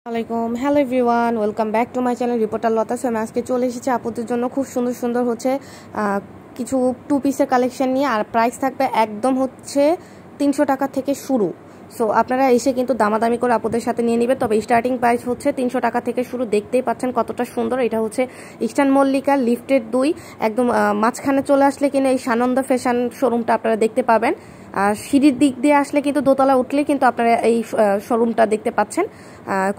আসসালামাইকুম hello everyone welcome back to my channel reporter Lata. So আমি আজকে চলে এসেছি আপুদের জন্য খুব সুন্দর সুন্দর হচ্ছে কিছু টু পিসের কালেকশন নিয়ে। আর প্রাইস থাকবে একদম হচ্ছে 300 টাকা থেকে শুরু। সো আপনারা এসে কিন্তু দামাদামি করে আপুদের সাথে নিয়ে নেবেন। তবে স্টার্টিং প্রাইস হচ্ছে 300 টাকা থেকে শুরু। দেখতেই পাচ্ছেন কতটা সুন্দর। এটা হচ্ছে ইস্টার্ন মল্লিকা লিফটেড 2 একদম মাঝখানে চলে আসলে কিনা এই সানন্দা ফ্যাশন শোরুমটা আপনারা দেখতে পাবেন। আর সিঁড়ির দিক দিয়ে আসলে কিন্তু দোতলা উঠলে কিন্তু আপনারা এই শোরুমটা দেখতে পাচ্ছেন।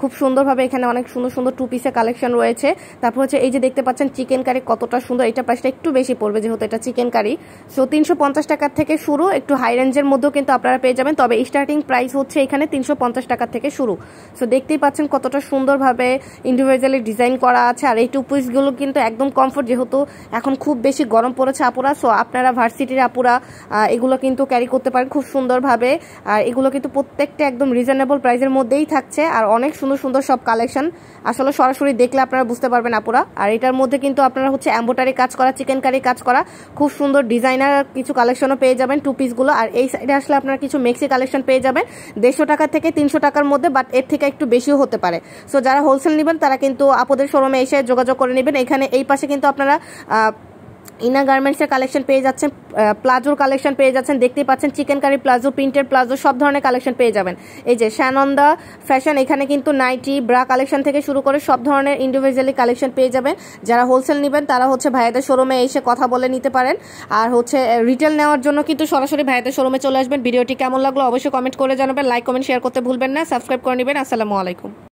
খুব সুন্দরভাবে এখানে অনেক সুন্দর সুন্দর টু পিসের কালেকশন রয়েছে। তারপর হচ্ছে এই যে দেখতে পাচ্ছেন চিকেন কারি কতটা সুন্দর। এটা প্রাইসটা একটু বেশি পড়বে যেহেতু এটা চিকেন কারি। সো 350 টাকা থেকে শুরু, একটু হাই রেঞ্জের মধ্যেও কিন্তু আপনারা পেয়ে যাবেন। তবে স্টার্টিং প্রাইস হচ্ছে এখানে 350 টাকা থেকে শুরু। সো দেখতেই পাচ্ছেন কতটা সুন্দরভাবে ইন্ডিভিজুয়ালি ডিজাইন করা আছে। আর এই টু পিসগুলো কিন্তু একদম কমফোর্ট, যেহেতু এখন খুব বেশি গরম পড়েছে আপুরা। সো আপনারা ভার্সিটির আপুরা এগুলো কিন্তু ক্যারি করতে পারেন খুব সুন্দরভাবে। আর এগুলো কিন্তু প্রত্যেকটা একদম রিজনেবল প্রাইসের মধ্যেই থাকছে। আর অনেক সুন্দর সুন্দর সব কালেকশন, আসলে সরাসরি দেখলে আপনারা বুঝতে পারবেন আপুরা। আর এটার মধ্যে কিন্তু আপনারা হচ্ছে এমব্রয়ডারি কাজ করা, চিকেন কারি কাজ করা, খুব সুন্দর ডিজাইনার কিছু কালেকশনও পেয়ে যাবেন টু পিসগুলো। আর এই সাইডে আসলে আপনারা কিছু মেক্সি কালেকশন পেয়ে যাবেন 150 টাকা থেকে 300 টাকার মধ্যে, বাট এর থেকে একটু বেশিও হতে পারে। সো যারা হোলসেল নেবেন তারা কিন্তু আপুদের শোরুমে এসে যোগাযোগ করে নেবেন। এখানে এই পাশে কিন্তু আপনারা ইনা গার্মেন্টসের কালেকশন পেয়ে যাচ্ছেন, প্লাজোর কালেকশন পেয়ে যাচ্ছেন। দেখতেই পাচ্ছেন chikankari palazzo, printed palazzo, সব ধরনের কালেকশন পেয়ে যাবেন। এই যে সানন্দা ফ্যাশন, এখানে কিন্তু নাইটি ব্রা কালেকশন থেকে শুরু করে সব ধরনের ইন্ডিভিজুয়ালি কালেকশন পেয়ে যাবেন। যারা হোলসেল নেবেন তারা হচ্ছে ভাইয়াদের শোরুমে এসে কথা বলে নিতে পারেন। আর হচ্ছে রিটেল নেওয়ার জন্য কিন্তু সরাসরি ভাইয়াদের শোরুমে চলে আসবেন। ভিডিওটি কেমন লাগলো অবশ্যই কমেন্ট করে জানাবেন, লাইক কমেন্ট শেয়ার করতে ভুলবেন না, সাবস্ক্রাইব করে নেবেন। আসসালামু আলাইকুম।